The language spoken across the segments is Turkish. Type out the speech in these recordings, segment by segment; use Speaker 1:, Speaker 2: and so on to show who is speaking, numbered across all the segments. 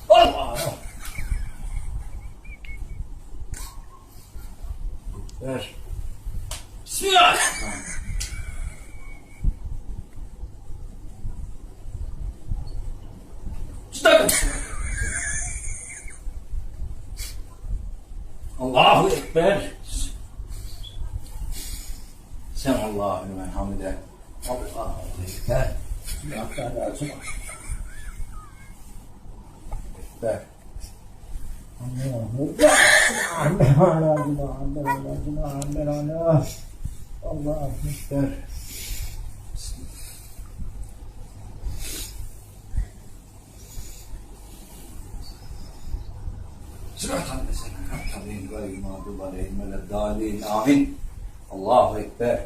Speaker 1: Allah! Ver. Bismillah! Stop! Allahu Ekber. Sen Allah'u men hamide. Allahu Ekber. Ekber. Allahu Ekber. Sırat annesen tabi'in gayri mağdub aleyhim ve leddâlin. Amin. Allahu Ekber.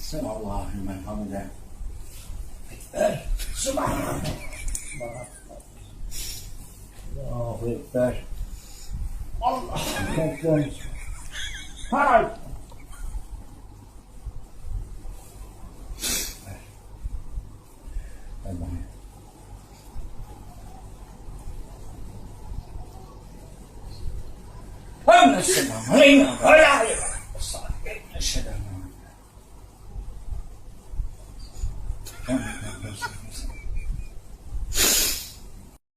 Speaker 1: Sen Allah'u men hamide. Ekber. Subhanallah. Allahu Ekber. Allahu Ekber. Hay! Selamun aleyküm.